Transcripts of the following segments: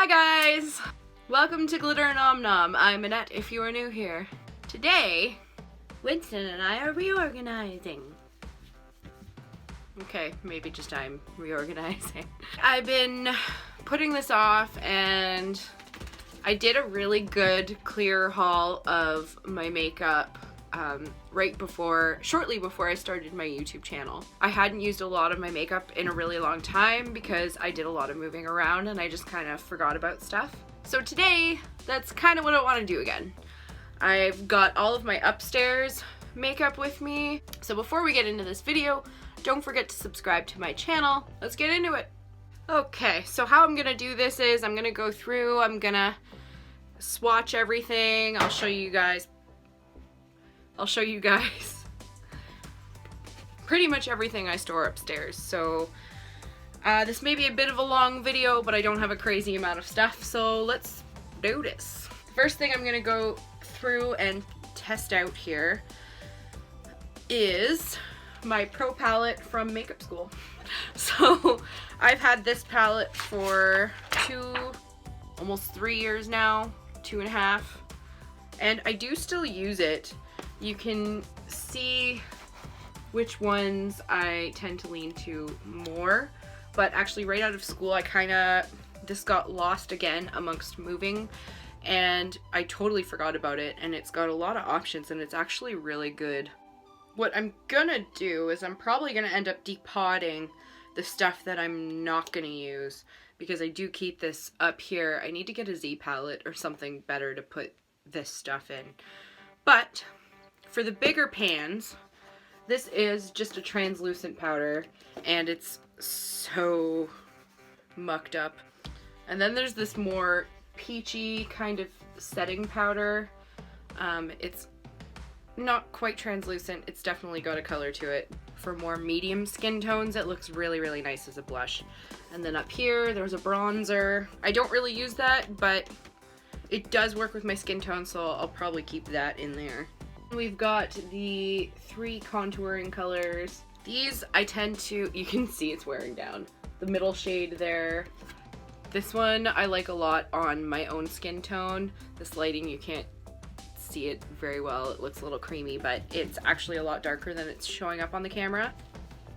Hi guys! Welcome to Glitter and Nom Nom. I'm Annette if you are new here. Today, Winston and I are reorganizing. Okay, maybe just I'm reorganizing. I've been putting this off and I did a really good clear haul of my makeup shortly before I started my YouTube channel. I hadn't used a lot of my makeup in a really long time because I did a lot of moving around and I just kind of forgot about stuff. So today, that's kind of what I want to do again. I've got all of my upstairs makeup with me. So before we get into this video, don't forget to subscribe to my channel. Let's get into it. Okay, so how I'm gonna do this is I'm gonna go through, I'm gonna swatch everything. I'll show you guys pretty much everything I store upstairs. So this may be a bit of a long video, but I don't have a crazy amount of stuff, so let's do this. The first thing I'm gonna go through and test out here is my Pro palette from makeup school. So I've had this palette for almost 3 years now, 2.5, and I do still use it. You can see which ones I tend to lean to more, but actually right out of school this got lost again amongst moving and I totally forgot about it, and it's got a lot of options and it's actually really good. What I'm gonna do is I'm probably gonna end up depotting the stuff that I'm not gonna use because I do keep this up here. I need to get a Z palette or something better to put this stuff in. But for the bigger pans, this is just a translucent powder and it's so mucked up. And then there's this more peachy kind of setting powder. It's not quite translucent, it's definitely got a color to it. For more medium skin tones, it looks really, really nice as a blush. And then up here, there's a bronzer. I don't really use that, but it does work with my skin tone, so I'll probably keep that in there. We've got the 3 contouring colors. These I tend to, you can see it's wearing down. The middle shade there. This one I like a lot on my own skin tone. This lighting, you can't see it very well. It looks a little creamy, but it's actually a lot darker than it's showing up on the camera.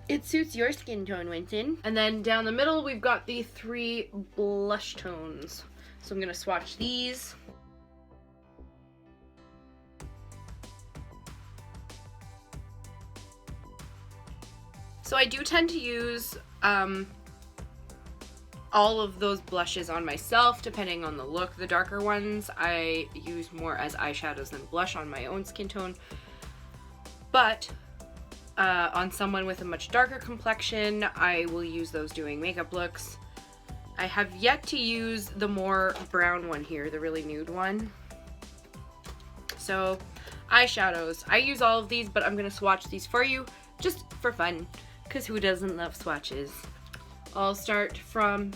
It suits your skin tone, Winston. And then down the middle, we've got the 3 blush tones. So I'm gonna swatch these. So I do tend to use all of those blushes on myself, depending on the look. The darker ones I use more as eyeshadows than blush on my own skin tone. But on someone with a much darker complexion, I will use those doing makeup looks. I have yet to use the more brown one here, the really nude one. So eyeshadows, I use all of these, but I'm gonna swatch these for you just for fun, because who doesn't love swatches? I'll start from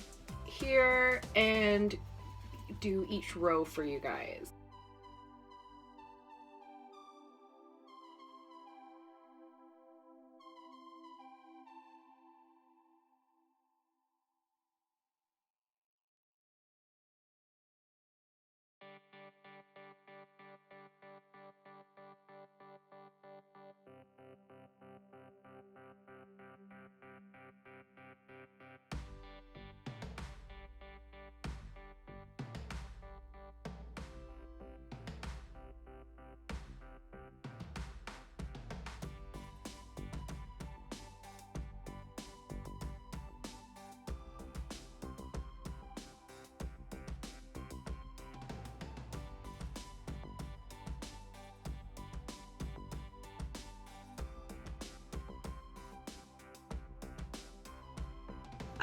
here and do each row for you guys.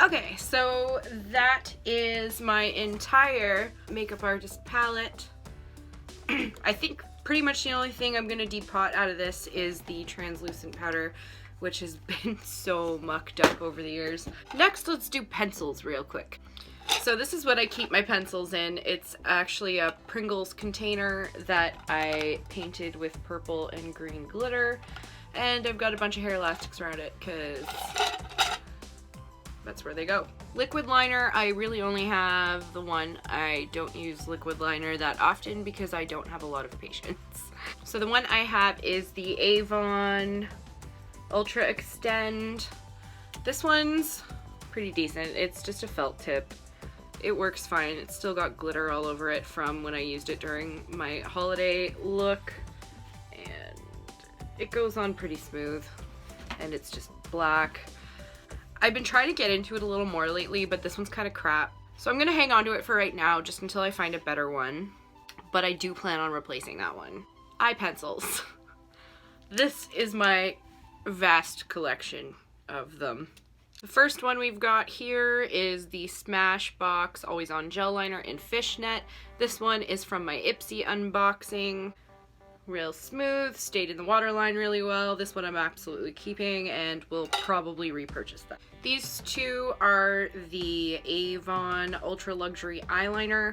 Okay, so that is my entire makeup artist palette. I think pretty much the only thing I'm gonna depot out of this is the translucent powder, which has been so mucked up over the years. Next, let's do pencils real quick. So this is what I keep my pencils in. It's actually a Pringles container that I painted with purple and green glitter, and I've got a bunch of hair elastics around it because that's where they go. Liquid liner, I really only have the one. I don't use liquid liner that often because I don't have a lot of patience. So the one I have is the Avon Ultra Extend. This one's pretty decent. It's just a felt tip. It works fine. It's still got glitter all over it from when I used it during my holiday look. And it goes on pretty smooth. And it's just black. I've been trying to get into it a little more lately, but this one's kind of crap. So I'm going to hang on to it for right now, just until I find a better one. But I do plan on replacing that one. Eye pencils. This is my vast collection of them. The first one we've got here is the Smashbox Always On Gel Liner in Fishnet. This one is from my Ipsy unboxing. Real smooth, stayed in the waterline really well. This one I'm absolutely keeping and will probably repurchase that. These two are the Avon Ultra Luxury Eyeliner.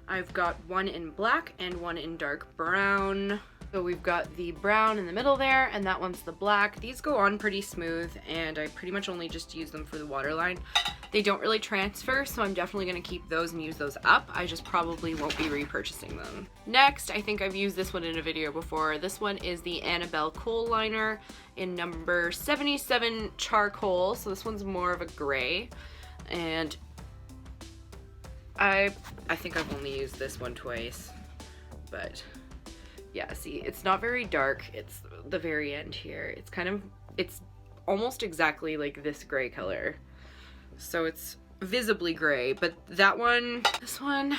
I've got one in black and one in dark brown. So we've got the brown in the middle there, and that one's the black. These go on pretty smooth, and I pretty much only just use them for the waterline. They don't really transfer, so I'm definitely going to keep those and use those up. I just probably won't be repurchasing them. Next, I think I've used this one in a video before. This one is the Annabelle Kohl Liner in number 77 Charcoal. So this one's more of a gray, and I think I've only used this one twice, but yeah, see, it's not very dark. It's the very end here. It's almost exactly like this gray color. So it's visibly gray, but this one,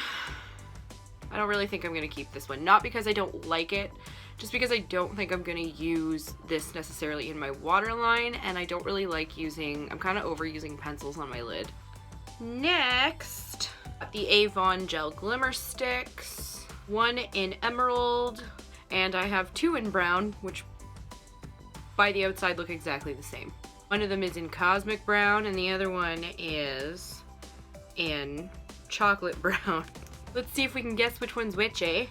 I don't really think I'm gonna keep this one. Not because I don't like it, just because I don't think I'm gonna use this necessarily in my waterline, and I don't really like I'm kind of overusing pencils on my lid. Next, the Avon Gel Glimmer Sticks. One in emerald, and I have two in brown, which by the outside look exactly the same. One of them is in cosmic brown, and the other one is in chocolate brown. Let's see if we can guess which one's which, eh?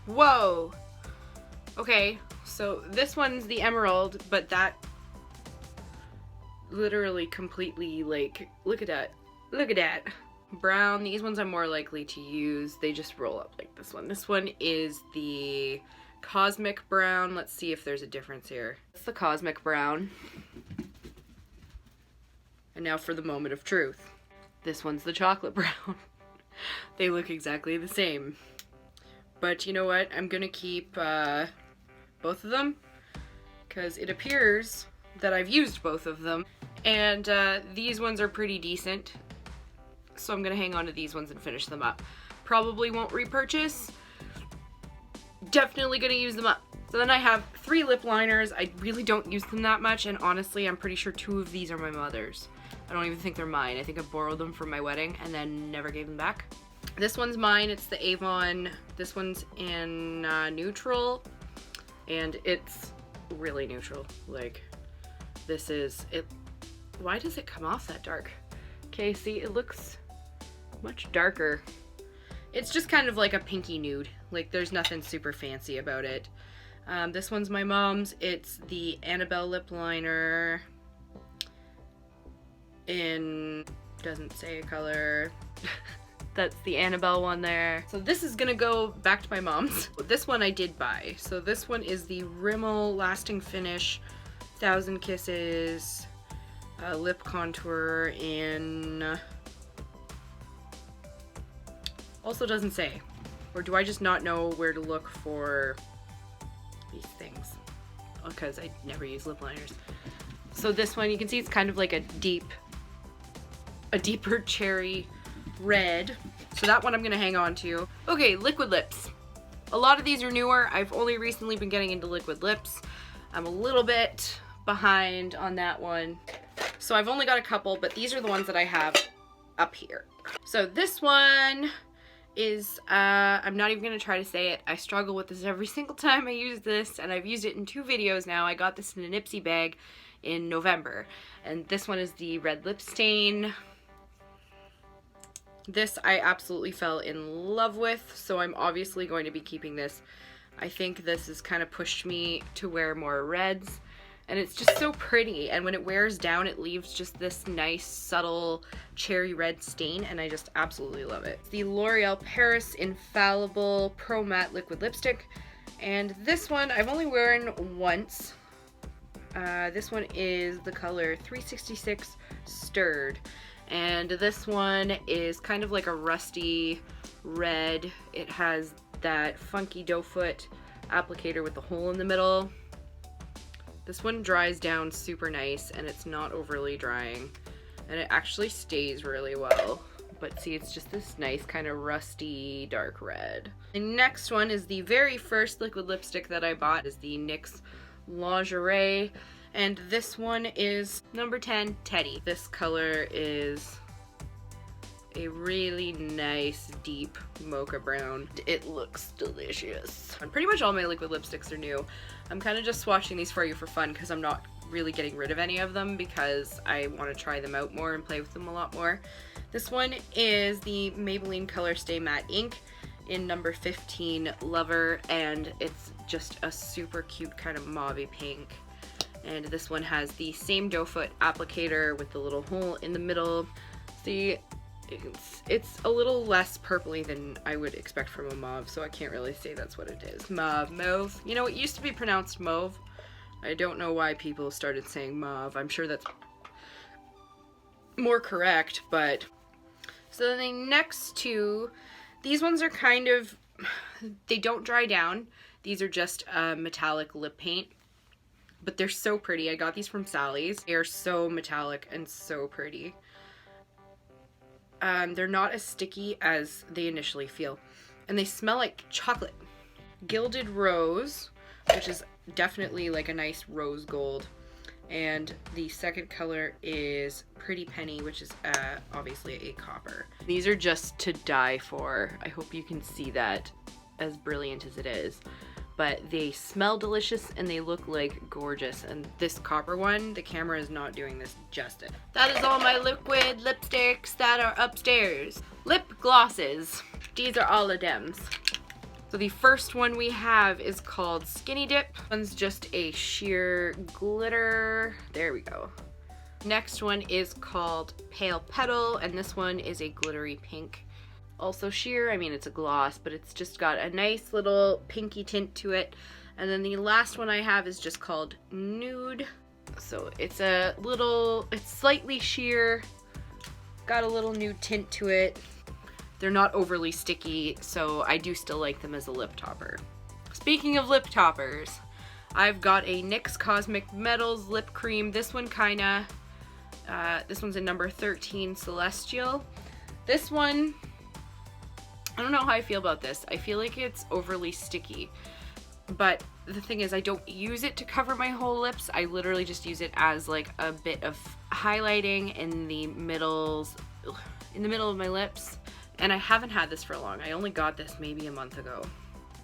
Whoa! Okay, so this one's the emerald, but that literally completely, like, look at that. Look at that. Brown, these ones I'm more likely to use. They just roll up like this one. This one is the cosmic brown. Let's see if there's a difference here. It's the cosmic brown. And now for the moment of truth. This one's the chocolate brown. They look exactly the same. But you know what? I'm gonna keep both of them because it appears that I've used both of them. And these ones are pretty decent. So I'm gonna hang on to these ones and finish them up. Probably won't repurchase. Definitely gonna use them up. So then I have 3 lip liners. I really don't use them that much, and honestly, I'm pretty sure 2 of these are my mother's. I don't even think they're mine. I think I borrowed them from my wedding and then never gave them back. This one's mine. It's the Avon. This one's in neutral, and it's really neutral. Like, this is it. Why does it come off that dark? Okay, see, it looks much darker. It's just kind of like a pinky nude. Like, there's nothing super fancy about it. This one's my mom's. It's the Annabelle lip liner in, doesn't say a color. That's the Annabelle one there. So this is gonna go back to my mom's. This one I did buy. So this one is the Rimmel Lasting Finish 1000 Kisses lip contour in, also doesn't say, or do I just not know where to look for these things because I never use lip liners. So this one, you can see it's kind of like a deeper cherry red. So that one I'm gonna hang on to. Okay, liquid lips. A lot of these are newer. I've only recently been getting into liquid lips. I'm a little bit behind on that one. So I've only got a couple, but these are the ones that I have up here. So this one is, I'm not even gonna try to say it. I struggle with this every single time I use this, and I've used it in 2 videos now. I got this in an Ipsy bag in November, and this one is the Red Lip Stain. This I absolutely fell in love with, so I'm obviously going to be keeping this. I think this has kind of pushed me to wear more reds, And it's just so pretty, and when it wears down it leaves just this nice subtle cherry red stain, and I just absolutely love it. It's the L'Oreal Paris Infallible Pro Matte Liquid Lipstick, and this one I've only worn once. This one is the color 366 Stirred, and this one is kind of like a rusty red. It has that funky doe foot applicator with the hole in the middle. This one dries down super nice, and it's not overly drying, and it actually stays really well. But see, it's just this nice kind of rusty dark red. The next one is the very first liquid lipstick that I bought, is the NYX Lingerie, and this one is number 10 Teddy. This color is a really nice deep mocha brown. It looks delicious. And pretty much all my liquid lipsticks are new. I'm kind of just swatching these for you for fun because I'm not really getting rid of any of them because I want to try them out more and play with them a lot more. This one is the Maybelline Color Stay Matte Ink in number 15 Lover, and it's just a super cute kind of mauvey pink. And this one has the same doe foot applicator with the little hole in the middle. See, it's a little less purpley than I would expect from a mauve, so I can't really say that's what it is. Mauve. You know, it used to be pronounced mauve. I don't know why people started saying mauve. I'm sure that's more correct, but... So the next two, these ones are kind of, they don't dry down. These are just metallic lip paint, but they're so pretty. I got these from Sally's. They are so metallic and so pretty. They're not as sticky as they initially feel, and they smell like chocolate. Gilded Rose, which is definitely like a nice rose gold, and the second color is Pretty Penny, which is obviously a copper. These are just to die for. I hope you can see that, as brilliant as it is. But they smell delicious and they look like gorgeous. And this copper one, the camera is not doing this justice. That is all my liquid lipsticks that are upstairs. Lip glosses. These are all of them. So the first one we have is called Skinny Dip. This one's just a sheer glitter. There we go. Next one is called Pale Petal, and this one is a glittery pink. Also sheer, I mean it's a gloss, but it's just got a nice little pinky tint to it. And then the last one I have is just called Nude. So it's a little, it's slightly sheer, got a little nude tint to it. They're not overly sticky, so I do still like them as a lip topper. Speaking of lip toppers, I've got a NYX Cosmic Metals lip cream. This one this one's in number 13 Celestial. This one, I don't know how I feel about this. I feel like it's overly sticky, but the thing is I don't use it to cover my whole lips. I literally just use it as like a bit of highlighting in the middle of my lips. And I haven't had this for long. I only got this maybe a month ago.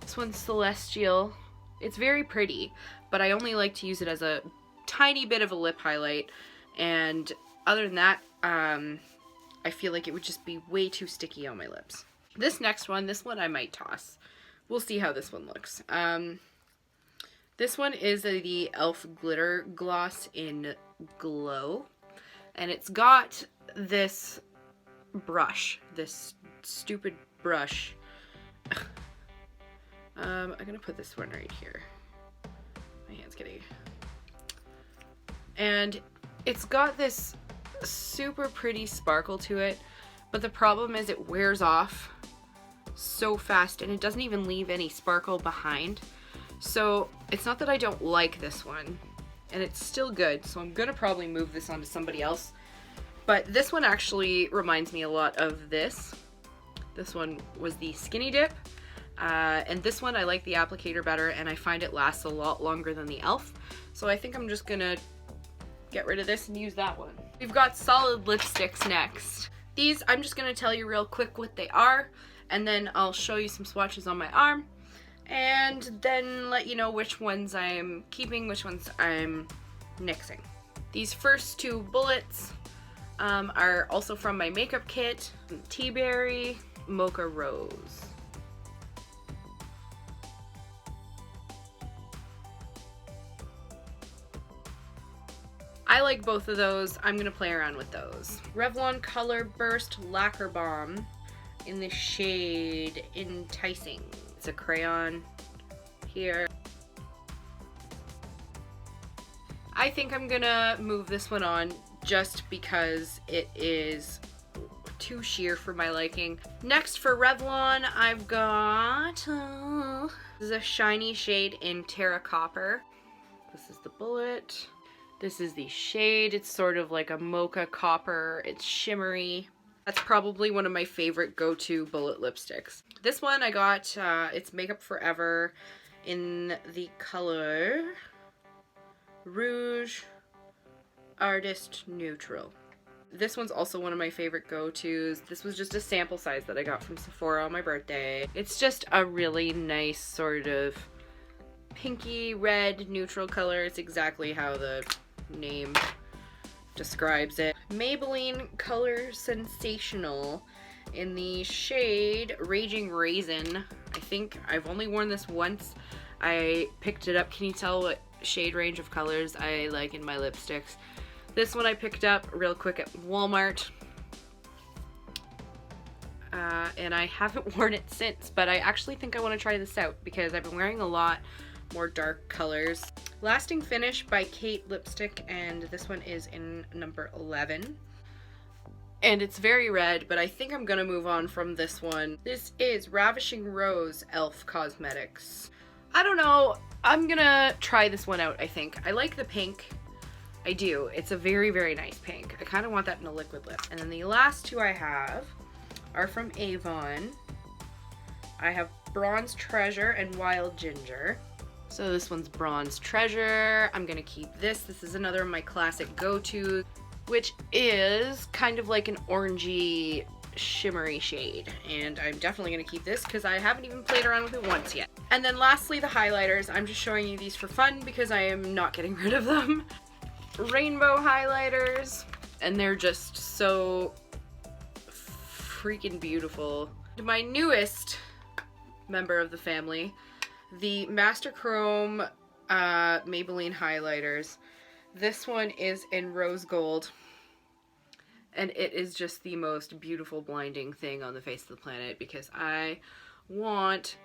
This one's Celestial. It's very pretty, but I only like to use it as a tiny bit of a lip highlight. And other than that, I feel like it would just be way too sticky on my lips. This next one, this one I might toss. We'll see how this one looks. This one is the e.l.f. Glitter Gloss in Glow. And it's got this brush, this stupid brush. I'm gonna put this one right here. My hand's getting... And it's got this super pretty sparkle to it, but the problem is it wears off so fast and it doesn't even leave any sparkle behind. So it's not that I don't like this one, and it's still good, so I'm gonna probably move this on to somebody else. But this one actually reminds me a lot of this. This one was the Skinny Dip. And this one I like the applicator better, and I find it lasts a lot longer than the e.l.f. So I think I'm just gonna get rid of this and use that one. We've got solid lipsticks next. These, I'm just gonna tell you real quick what they are, and then I'll show you some swatches on my arm, and then let you know which ones I'm keeping, which ones I'm nixing. These first two bullets are also from my makeup kit. Tea Berry, Mocha Rose. I like both of those. I'm gonna play around with those. Revlon Color Burst Lacquer Balm in the shade Enticing. It's a crayon here. I think I'm gonna move this one on just because it is too sheer for my liking. Next for Revlon, I've got this is a shiny shade in Terra Copper. This is the bullet. This is the shade. It's sort of like a mocha copper. It's shimmery. That's probably one of my favorite go-to bullet lipsticks. This one I got, it's Makeup Forever in the color Rouge Artist Neutral. This one's also one of my favorite go-tos. This was just a sample size that I got from Sephora on my birthday. It's just a really nice sort of pinky red neutral color. It's exactly how the name describes it. Maybelline Color Sensational in the shade Raging Raisin. I think I've only worn this once. I picked it up. Can you tell what shade range of colors I like in my lipsticks? This one I picked up real quick at Walmart. And I haven't worn it since, but I actually think I want to try this out because I've been wearing a lot more dark colors. Lasting Finish by Kate lipstick, and this one is in number 11. And it's very red, but I think I'm gonna move on from this one. This is Ravishing Rose e.l.f. Cosmetics. I don't know, I'm gonna try this one out, I think. I like the pink. I do. It's a very, very nice pink. I kind of want that in a liquid lip. And then the last two I have are from Avon. I have Bronze Treasure and Wild Ginger. So this one's Bronze Treasure. I'm gonna keep this. This is another of my classic go-tos, which is kind of like an orangey, shimmery shade. And I'm definitely gonna keep this because I haven't even played around with it once yet. And then lastly, the highlighters. I'm just showing you these for fun because I am not getting rid of them. Rainbow highlighters, and they're just so freaking beautiful. My newest member of the family, the Master Chrome Maybelline highlighters. This one is in rose gold, and it is just the most beautiful blinding thing on the face of the planet because I want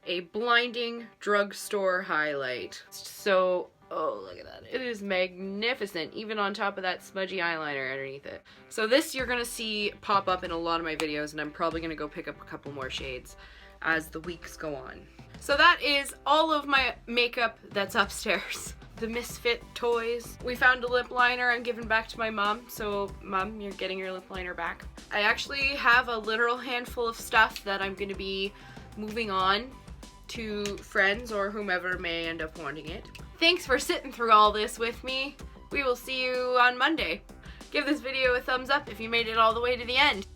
a blinding drugstore highlight. So oh, look at that. It is magnificent, even on top of that smudgy eyeliner underneath it. So this you're gonna see pop up in a lot of my videos, and I'm probably gonna go pick up a couple more shades as the weeks go on. So that is all of my makeup that's upstairs. The Misfit toys. We found a lip liner I'm giving back to my mom, so Mom, you're getting your lip liner back. I actually have a literal handful of stuff that I'm gonna be moving on to friends or whomever may end up wanting it. Thanks for sitting through all this with me. We will see you on Monday. Give this video a thumbs up if you made it all the way to the end.